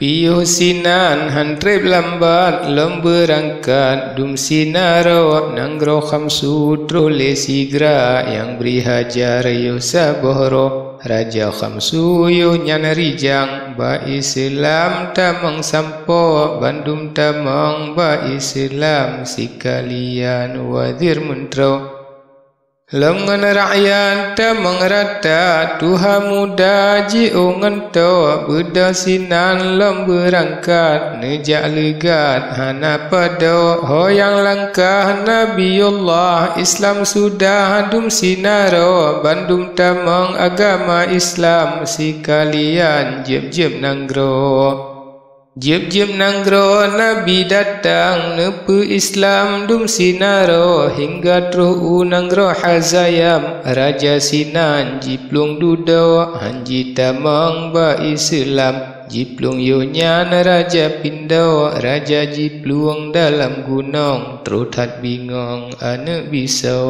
Piuh sinan hantrip lambat lom berangkat dum sinaro nanggro khamsu trole sigra yang beri hajar yo sabohro raja khamsu yo nyan rijang ba Islam tamang sampo bandum tamang ba Islam sikalian wadir mentro lengan rakyat tamang rata tuha muda jiu ngento buda sinan lom berangkat nejak legat hana pada hoyang langkah Nabiullah Islam sudah dum sinaro bandum tamang agama Islam sikalian jeb-jeb nanggro jeb-jeb nanggro Nabi datang nepu Islam dum sinaro hingga truh nanggro hazayam raja sinan jiplung dudo hanji tamang ba Islam jiplung yonyan raja pindo raja jiplung dalam gunung trutat bingong ane biso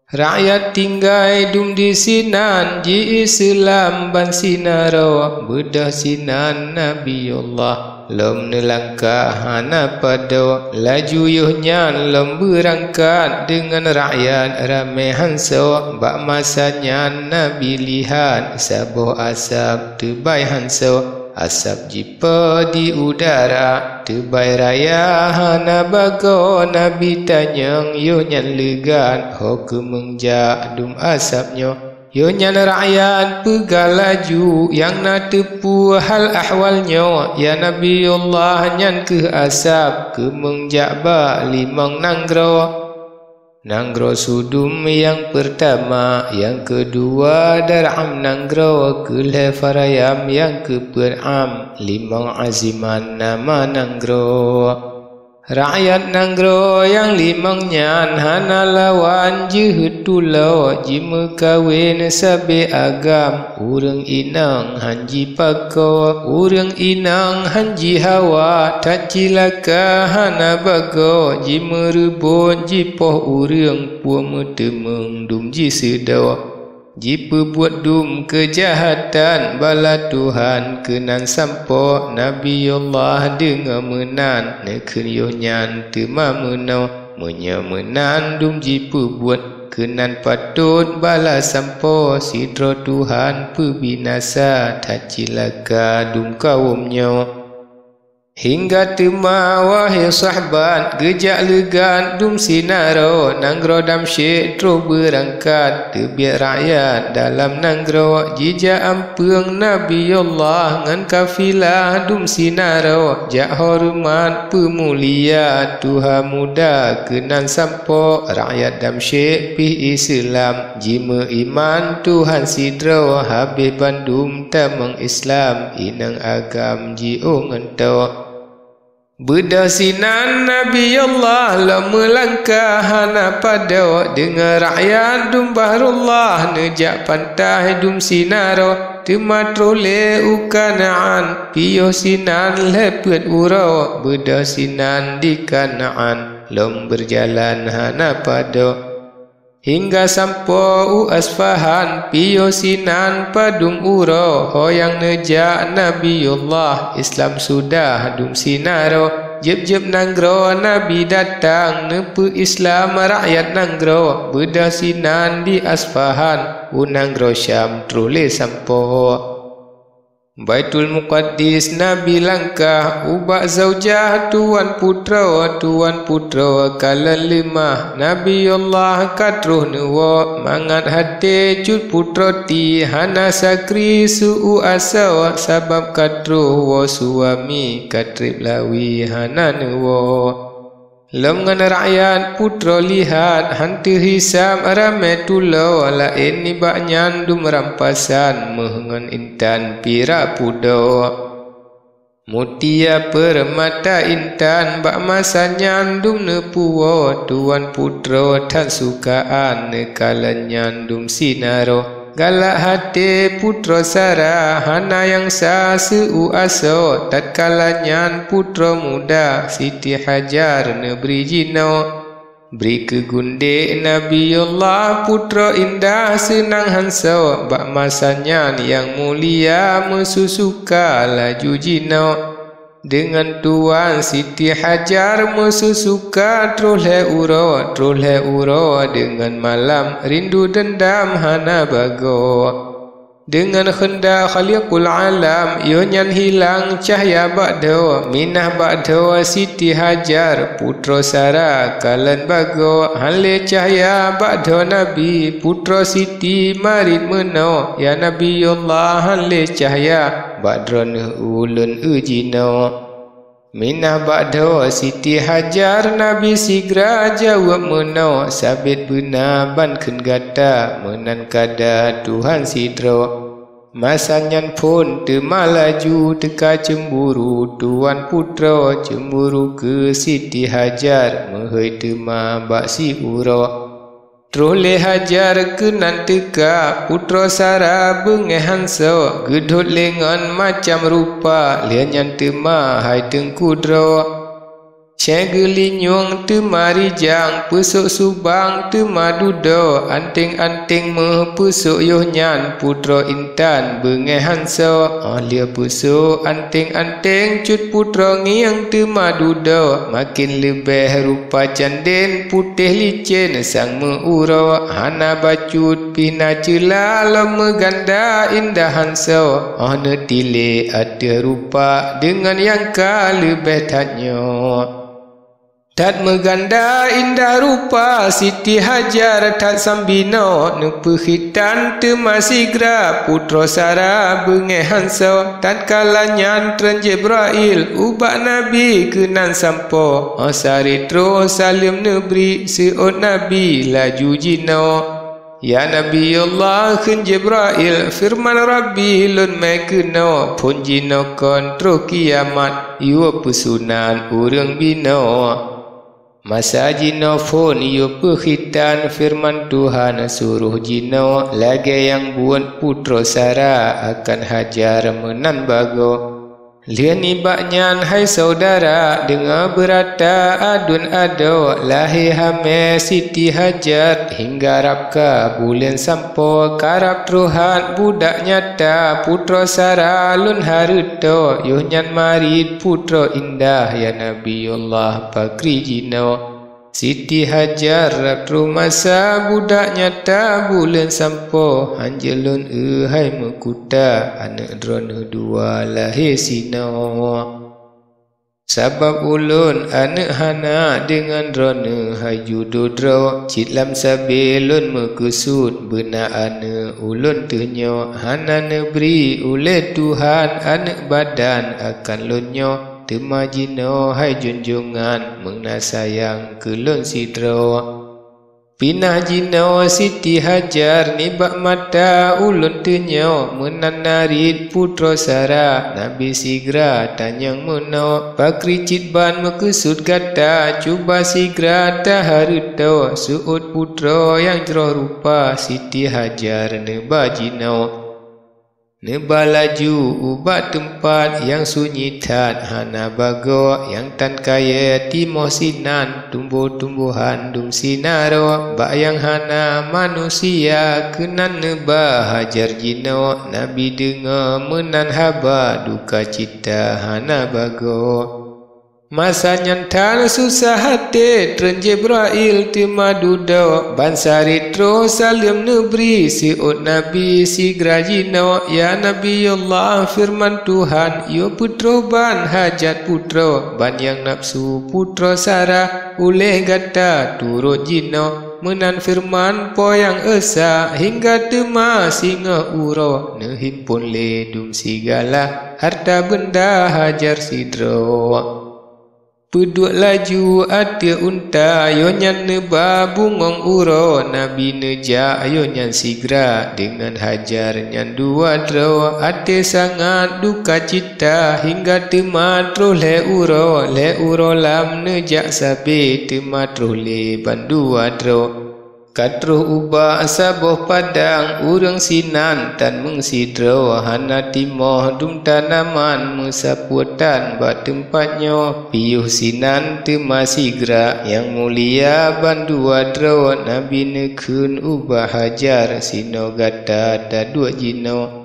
rakyat tinggai dum di sinan ji Islam ban sinaro bedah sinan Nabiullah lom nelangkah hana pada laju yuhnyan lom berangkat dengan rakyat ramai hanso bak masanya Nabi lihat saboh asap tebai hanso asap jipa di udara tebai raya hana bago Nabi tanyang yo nyan legat ho ke mengjak dum asapnya yo nyan rakyat pegal laju yang na tepu hal ahwalnya ya Nabiullah nyan ke asap ke mengjak ba limang nanggro nanggro sudum yang pertama, yang kedua dar'am nanggro kelhe farayam yang keperam limang aziman nama nanggro rakyat nanggro yang limang nyan hana lawan jehutulau jima kawin sabe agam urang inang hanji pako urang inang hanji hawa tak cilaka hana bago jima rebon jipoh urang puama temeng dum ji sedawa jipa buat dum kejahatan bala Tuhan kenan sampo Nabiullah dengar menan neken yonyan tema menau menyamenan dum jipa buat kenan patut bala sampo sidro Tuhan pebinasa tak cilaka dum kaumnya hingga tema wahai sahabat gejak legat dum sinaro nanggro damsyik tro berangkat tebiak rakyat dalam nanggro jijak ampeng Nabiullah ngan kafilah dum sinaro jak hormat pemulia Tuhan muda kenan sampo rakyat damsyik pi Islam jima iman Tuhan sidro habis bandum tamang Islam inang agam jiu ngento bedah sinan Nabiullah lama langkah hana pada dengan rakyat dum bahrullah nejak pantai dum sinaro tematrole ukanaan piyo sinan lepet urau bedah sinan di Kanaan lom berjalan hana pada hingga sampo Asfahan piyo sinan padum uro hoyang nejak Nabiullah Islam sudah dum sinaro jeb-jeb nanggro Nabi datang nepu Islam rakyat nanggro bedah sinan di Asfahan unanggro Syam trole sampo Baitul Muqaddis Nabi langkah ubak zaujah tuan putra kala limah Nabiullah katruh nuwa mangat hati cut putra ti hana sakri su'u asawa sabab katruh wa suami katrib lawi hana nuwa lengan rakyat putra lihat hantu hisam ramai tulau lain ni baknyan dum rampasan mengan intan pira pudo mutia permata intan bak masanya dum nepuwo tuan putra tak sukaan nekalannya dum sinaro galak hati putra Sarah hana yang sa seu aso tatkala nyan putra muda Siti Hajar neberi jino Beri kegundik Nabiullah putra indah senang hansa. Bak masanya yang mulia mesusuka laju jino. Dengan Tuan Siti Hajar mesusuka troleh uro dengan malam rindu dendam hana bago. Dengan hendak khaliqul alam Yonyan hilang cahaya ba'do. Minah ba'do Siti Hajar Putra Sarah kalan bago. Hale cahaya ba'do Nabi Putra Siti marid meno. Ya Nabiullah hale cahaya Ba'dron ulun ujino. Minah ba'do Siti Hajar Nabi sigra jawab meno. Sabit benaban ken gata menan kada Tuhan sidro. Masanyan pun temalaju teka cemburu Tuan putra cemburu ke Siti Hajar mehoi tema bak si uro. Troleh Hajar kenan teka putra Sarah bengeh hansa. Gedut lengan macam rupa lianyan tema hai tengkudro. Cegelinyung temarijang pesuk subang temadudo. Anting-anting mepesuk yohnyan putra intan bengeh hansa. Lia pesuk anting-anting cut putra ngiang temadudo. Makin lebih rupa canden putih licin sang meuro. Hana bacut pina cela lama ganda indah hansa. Netile ada rupa dengan yang ka lebih tanya. Tat meganda indah rupa Siti Hajar tat sambino. Nepehitan temasigra putra Sarah bengeh hansa. Tat kalanyan tren Jibrail ubak Nabi kenan sampo. Saritro salim nebri seot Nabi laju jino. Ya Nabiullah ken Jibrail firman Rabbi lun mai kena. Pun jino kontro kiamat yu pesunan urang bino. Masa jino phone iyo pekhitan firman Tuhan suruh jino. Lagi yang buat putra Sarah akan Hajar menan bago. Lian ibaknyan hai saudara dengar berata adun ado. Lahir hame Siti Hajar hingga rapka bulan sampo. Karap Tuhan budak nyata putra Sarah lun haruto. Yohnyan marid putra indah ya Nabiullah pakri jino. Siti Hajar raptru masa budak nyata bulan sampo. Hanjelun hai mekuta anak drone dua lahir sino. Sabab ulun anak hana dengan drone hai judodro. Citlam sabilun mekusud bena anak ulun tenyo. Hana neberi oleh Tuhan anak badan akan lunyo. Tema jino hai junjungan mengna sayang kelun sidro. Pinah jino Siti Hajar nibak mata ulun tenyo. Menan narid putra Sarah Nabi sigra tanyang meno. Pakri citban mekesud kata cuba sigra taharuto. Suut putra yang jroh rupa Siti Hajar neba jino. Neba laju ubak tempat yang sunyi tat hana bago. Yang tan kaya timoh sinan tumbuh-tumbuhan dum sinaro. Bak yang hana manusia kenan neba Hajar jino. Nabi dengar menan haba duka cita hana bago. Masa nyantan susah hati tren Jibrail temadudo. Bansaritro salim nebri siut Nabi sigra jino. Ya Nabiullah firman Tuhan yo putro ban hajat putro. Ban yang nafsu putra Sarah oleh gata turut jino. Menan firman po yang esa hingga tema singa uro. Nehimpun le dum sigala harta benda Hajar sidro. Peduk laju atia unta yonyan neba bungong uro. Nabi neja yonyan sigra dengan Hajar nyan dua dro. Ate sangat duka cita hingga tematro le uro lam nejak sabe tematro le bandua dro. Katruh ubah saboh padang urang sinan tan mengsidro hana timoh dum tanaman mesaputan ba tempatnya piuh sinan tu masih gerak yang mulia bandua dro nabi nekun ubah hajar sino gata da dua jino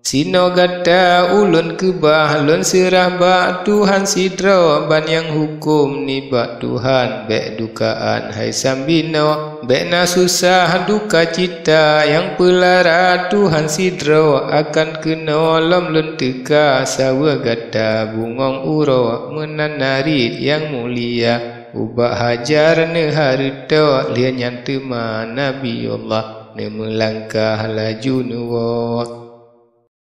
sino gata ulun kebah lun serah ba Tuhan sidro ban yang hukum ni ba Tuhan bek dukaan hai sambino bek na susah duka cita yang pelara Tuhan sidro akan kena lom lun teka sawa gata bungong uro menanari yang mulia ubah hajar ne harta lian yang tema Nabi Allah ne melangkah laju nuwa